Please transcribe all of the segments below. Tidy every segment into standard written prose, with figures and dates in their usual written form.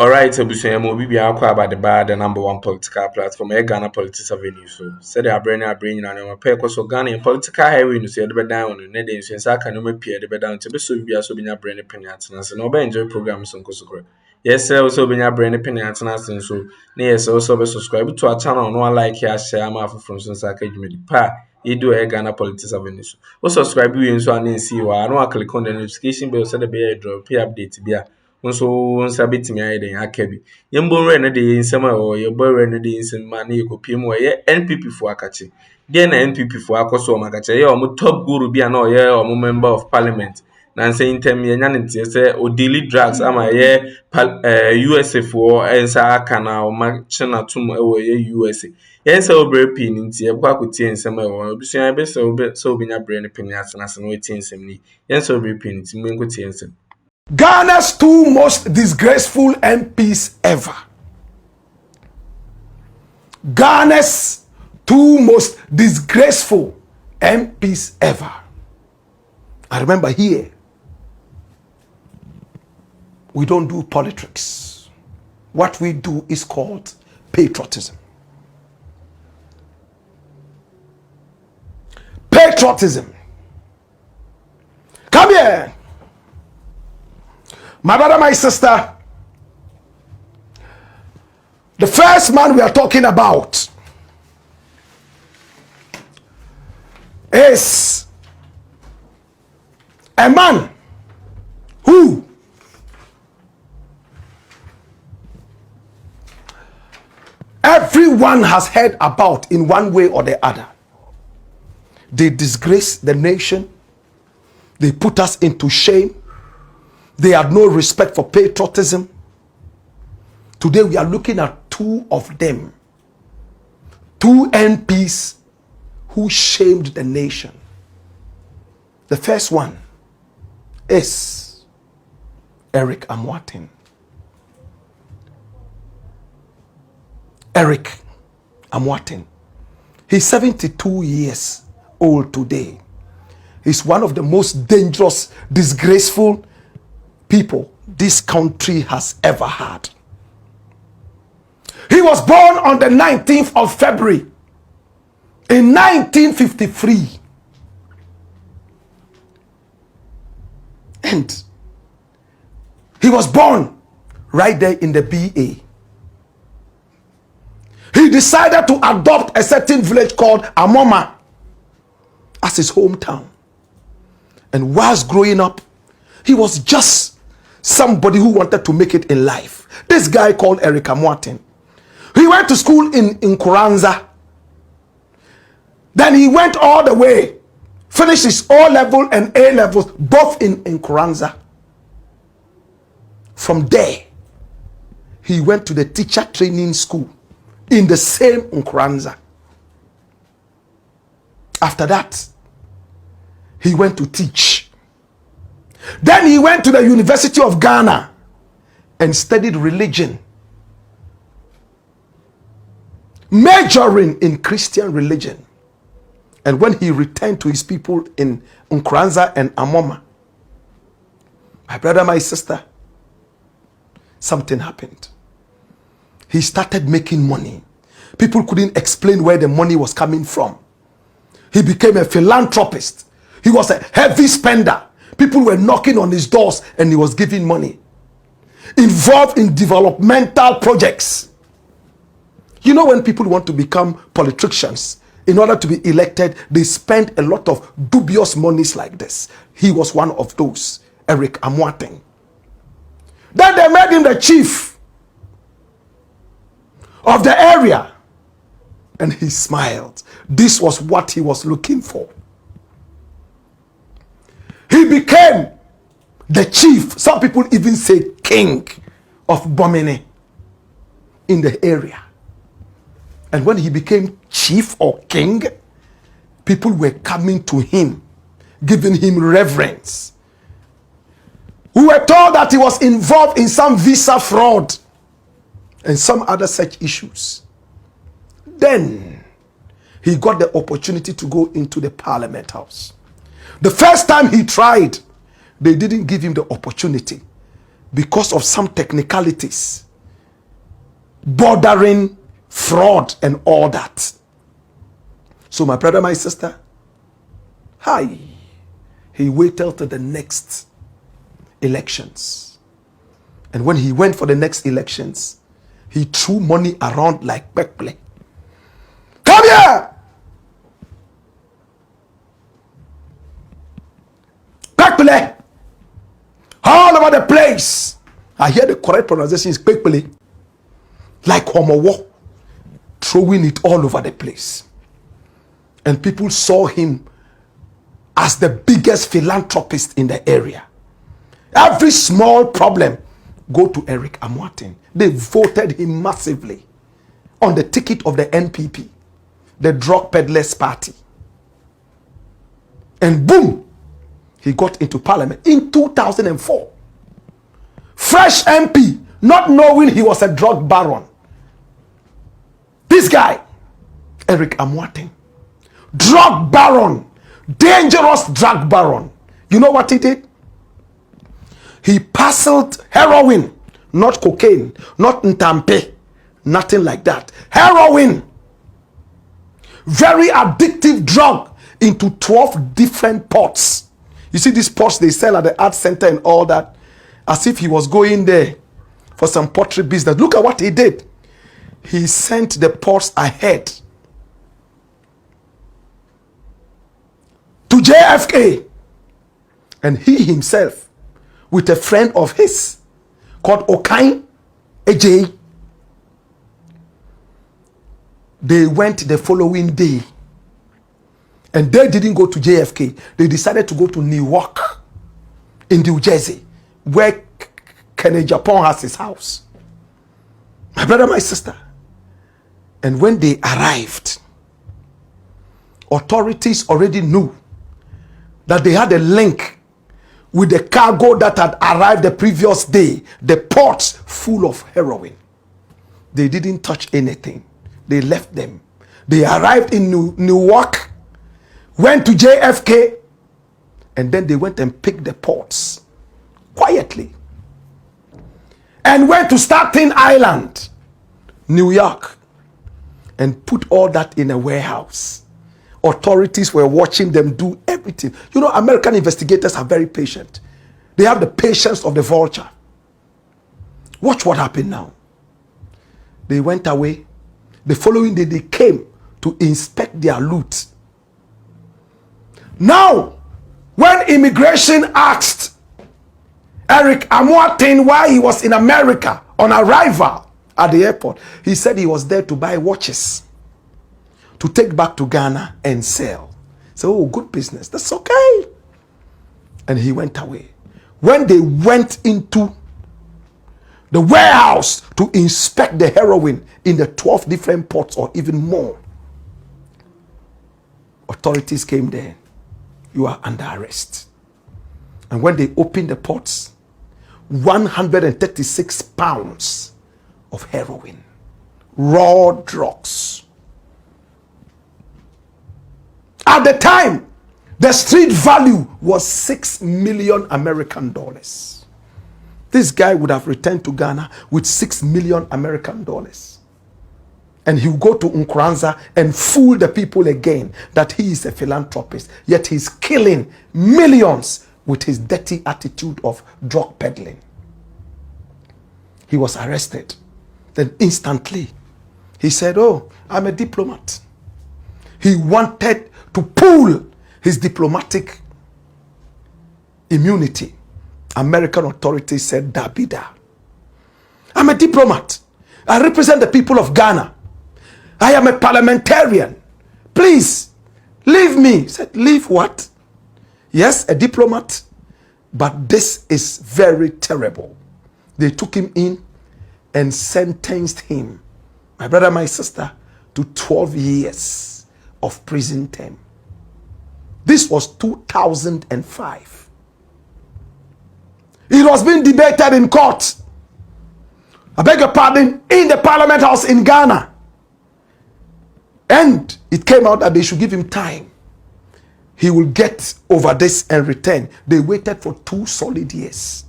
Alright, so we be about the bar, the #1 political platform, Ghana Politics Avenue. So, said I bring and I'm a so Ghana political heroin, so the down on the day, since I can no peer the down to be so be also being a brain penny and no enjoy programs on Kosokra. Yes, sir, also being a brain penny and so, yes, also be subscribe to our channel, no one like here, share my from since I can me pa. You do a Ghana Politics Avenue. Also, subscribe you so I didn't see you. I know I click on the notification bell so the be drop pay update. Nso nsa betimi ayeden akabi yembonre ne de nsem a o yebonre ne de nsem ma na ekopiem wo ye NPP fo akache de na NPP fo akoso o makache ye o top guru bia na o ye o member of parliament na nse intem ye nya ne tie se o daily drugs ama ye USA fo ensa aka na o ma china tum e wo ye USA ye nsa obre pin ntie e kwa akotie nsem e wo obusuan be so obinya bre ne pin asena se no tie nsem ni ye nsa obre pin ntie menko tie nsem. Ghana's two most disgraceful MPs ever. Ghana's two most disgraceful MPs ever. I remember here, we don't do politics. What we do is called patriotism. Patriotism. Come here. My brother, my sister, the first man we are talking about is a man who everyone has heard about in one way or the other. They disgrace the nation. They put us into shame. They had no respect for patriotism. Today we are looking at two of them. Two MPs who shamed the nation. The first one is Eric Amwatin. Eric Amwatin. He's 72 years old today. He's one of the most dangerous, disgraceful people this country has ever had. He was born on the 19th of February in 1953. And he was born right there in the BA. He decided to adopt a certain village called Amoma as his hometown. And whilst growing up, he was just somebody who wanted to make it in life. This guy called Eric Amwatin. He went to school in Nkuranza. Then he went all the way, finished his O-level and A-levels, both in Nkuranza. From there, he went to the teacher training school in the same Nkuranza. After that, he went to teach. Then he went to the University of Ghana and studied religion, majoring in Christian religion. And when he returned to his people in Nkuranza and Amoma, my brother, my sister, something happened. He started making money. People couldn't explain where the money was coming from. He became a philanthropist. He was a heavy spender. People were knocking on his doors and he was giving money. Involved in developmental projects. You know, when people want to become politicians, in order to be elected, they spend a lot of dubious monies like this. He was one of those, Eric Amwatin. Then they made him the chief of the area. And he smiled. This was what he was looking for. He became the chief, some people even say king of Bawumia in the area. And when he became chief or king, people were coming to him, giving him reverence. We were told that he was involved in some visa fraud and some other such issues. Then he got the opportunity to go into the Parliament House. The first time he tried, they didn't give him the opportunity because of some technicalities bordering fraud and all that. So my brother, my sister, he waited till the next elections. And when he went for the next elections, he threw money around like Pekple. Come here! Pekple! All over the place. I hear the correct pronunciation is Pekple. Like Homo, throwing it all over the place. And people saw him as the biggest philanthropist in the area. Every small problem, go to Eric Amwatin. They voted him massively on the ticket of the NPP, the drug peddlers party. And boom, he got into parliament in 2004. Fresh MP, not knowing he was a drug baron. This guy, Eric Amwatin, drug baron, dangerous drug baron. You know what he did? He parceled heroin, not cocaine, not ntampe, nothing like that. Heroin, very addictive drug, into 12 different pots. You see these pots they sell at the art center and all that, as if he was going there for some pottery business. Look at what he did. He sent the pots ahead to JFK, and he himself, with a friend of his called Okain AJ, they went the following day, and they didn't go to JFK. They decided to go to Newark in New Jersey, where Kenny Japan has his house. My brother, my sister. And when they arrived, authorities already knew that they had a link with the cargo that had arrived the previous day, the ports full of heroin. They didn't touch anything. They left them. They arrived in Newark, went to JFK, and then they went and picked the ports quietly, and went to Staten Island, New York, and put all that in a warehouse. Authorities were watching them do everything. You know, American investigators are very patient. They have the patience of the vulture. Watch what happened now. They went away. The following day, they came to inspect their loot. Now, when immigration asked Eric Amwatin why he was in America on arrival at the airport, he said he was there to buy watches to take back to Ghana and sell. So, oh, good business. That's okay. And he went away. When they went into the warehouse to inspect the heroin in the 12 different pots or even more, authorities came there. You are under arrest. And when they opened the pots, 136 pounds of heroin, raw drugs. At the time, the street value was 6 million American dollars. This guy would have returned to Ghana with 6 million American dollars. And he will go to Nkranza and fool the people again that he is a philanthropist. Yet he's killing millions with his dirty attitude of drug peddling. He was arrested. Then instantly, he said, oh, I'm a diplomat. He wanted to pull his diplomatic immunity. American authorities said, Dabida. I'm a diplomat. I represent the people of Ghana. I am a parliamentarian. Please, leave me. He said, leave what? Yes, a diplomat, but this is very terrible. They took him in and sentenced him, my brother, my sister, to 12 years of prison term. This was 2005. It was being debated in court. I beg your pardon, in the Parliament House in Ghana. And it came out that they should give him time. He will get over this and return. They waited for 2 solid years.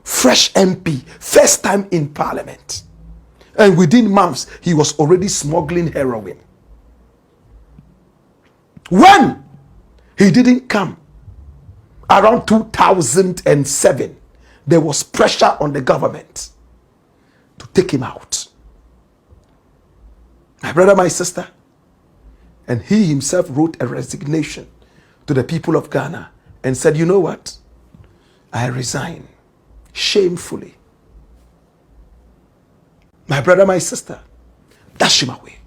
Fresh MP, first time in Parliament. And within months, he was already smuggling heroin. When he didn't come, around 2007, there was pressure on the government to take him out. My brother, my sister, and he himself wrote a resignation to the people of Ghana and said, you know what? I resign shamefully. My brother, my sister, dash him away.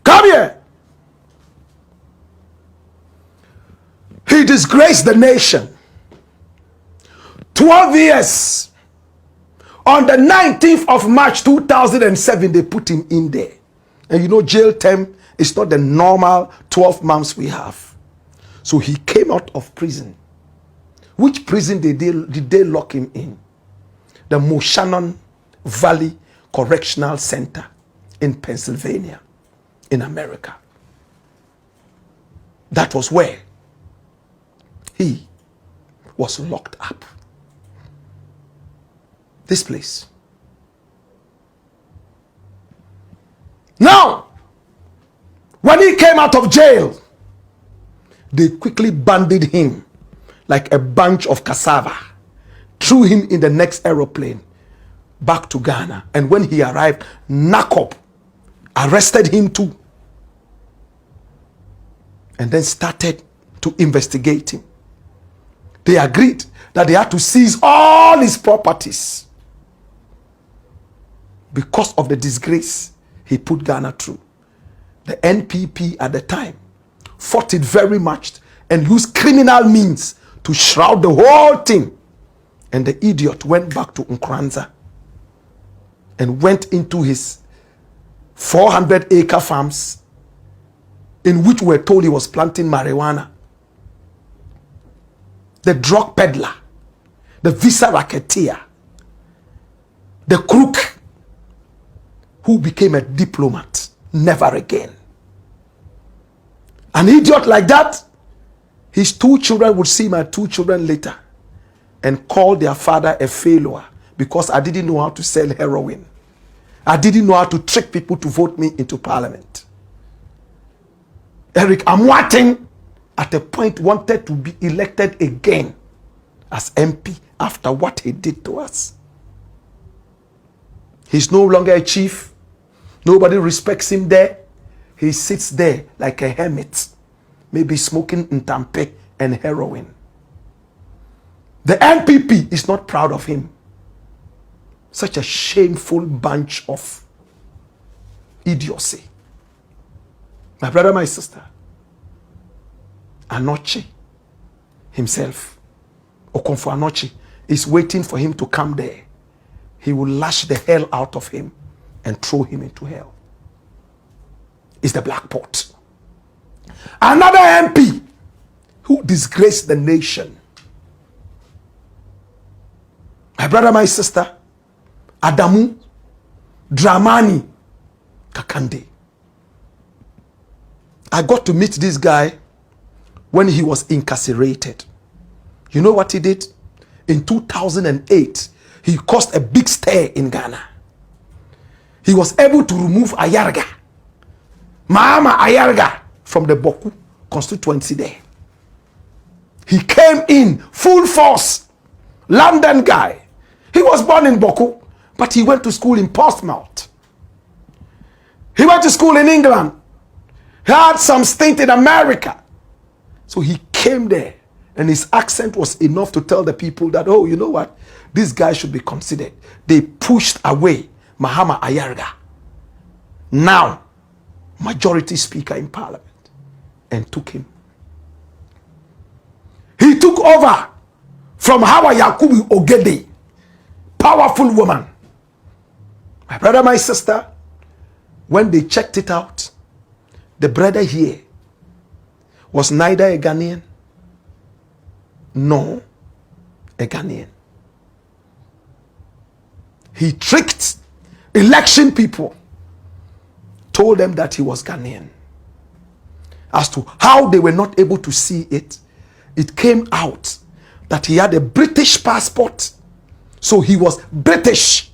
Come here. He disgraced the nation. 12 years. On the 19th of March 2007, they put him in there. And you know, jail term is not the normal 12 months we have. So he came out of prison. Which prison did they lock him in? The Moshannon Valley Correctional Center in Pennsylvania, in America. That was where he was locked up. This place. Now, when he came out of jail, they quickly banded him like a bunch of cassava, threw him in the next aeroplane back to Ghana. And when he arrived, NACOP arrested him too. And then started to investigate him. They agreed that they had to seize all his properties because of the disgrace he put Ghana through. The NPP at the time fought it very much and used criminal means to shroud the whole thing. And the idiot went back to Nkranza and went into his 400-acre farms in which we're told he was planting marijuana. The drug peddler, the visa racketeer, the crook who became a diplomat, never again. An idiot like that, his 2 children would see my 2 children later and call their father a failure because I didn't know how to sell heroin. I didn't know how to trick people to vote me into parliament. Eric Amwatin, at a point, wanted to be elected again as MP after what he did to us. He's no longer a chief. Nobody respects him there. He sits there like a hermit, maybe smoking ntampe and heroin. The NPP is not proud of him. Such a shameful bunch of idiocy. My brother, my sister, Anochi himself, Akuffo Anochi, is waiting for him to come there. He will lash the hell out of him and throw him into hell. It's the black pot. Another MP who disgraced the nation. My brother, my sister, Adamu Drammani Sakande. I got to meet this guy when he was incarcerated. You know what he did? In 2008, he caused a big stir in Ghana. He was able to remove Ayarga, Mahama Ayarga, from the Boku constituency there. He came in full force. London guy. He was born in Boku, but he went to school in Portsmouth. He went to school in England. He had some stint in America. So he came there, and his accent was enough to tell the people that, oh, you know what? This guy should be considered. They pushed away Mahama Ayarga, now majority speaker in parliament, and took him. He took over from Hawa Yakubu Ogede, powerful woman. My brother, my sister, when they checked it out, the brother here was neither a Ghanaian nor a Ghanaian. He tricked election people, told them that he was Ghanaian. As to how they were not able to see it, it came out that he had a British passport So he was British.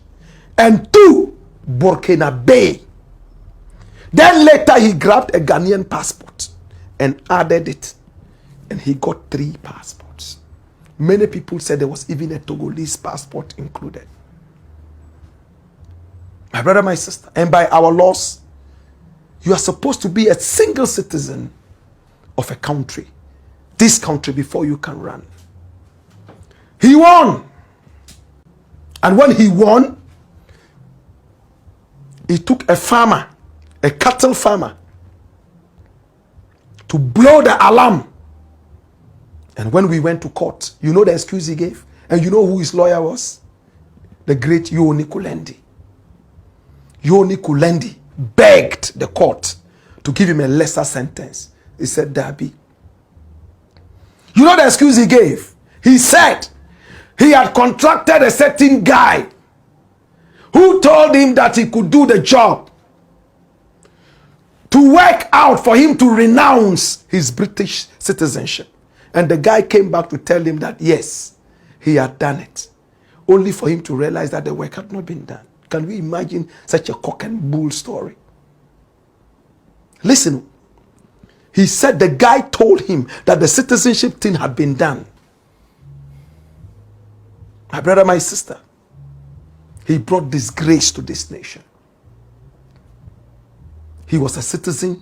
And 2, Burkinabe. Then later he grabbed a Ghanaian passport and added it. And he got 3 passports. Many people said there was even a Togolese passport included. My brother, my sister, and by our laws, you are supposed to be a single citizen of a country. This country before you can run. He won. And when he won, he took a farmer, a cattle farmer, to blow the alarm. And when we went to court, you know the excuse he gave? And you know who his lawyer was? The great Yoni Kulendi. Yoni Kulendi begged the court to give him a lesser sentence. He said, Darby. You know the excuse he gave? He said he had contracted a certain guy who told him that he could do the job, to work out for him to renounce his British citizenship. And the guy came back to tell him that yes, he had done it, only for him to realize that the work had not been done. Can we imagine such a cock and bull story? Listen, he said the guy told him that the citizenship thing had been done. My brother, my sister, he brought disgrace to this nation. He was a citizen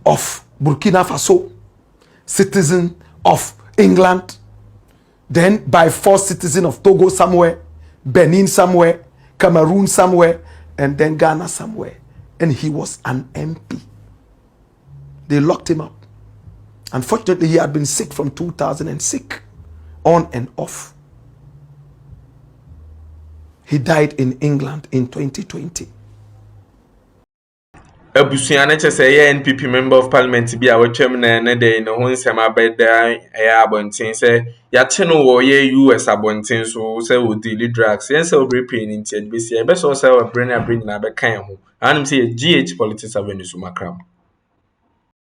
of Burkina Faso, citizen of England, then by force citizen of Togo somewhere, Benin somewhere, Cameroon somewhere, and then Ghana somewhere. And he was an MP. They locked him up. Unfortunately, he had been sick from 2006, on and off. He died in England in 2020. Abusuane say NPP member of parliament bi a watwam na dey no ho nsem abeda abonten say yate no wo ye US abonten so say wo deal drugs yen say obre pain nti e be say e be so say obre na bring na be kan ho anim say GH politics avenue so makram.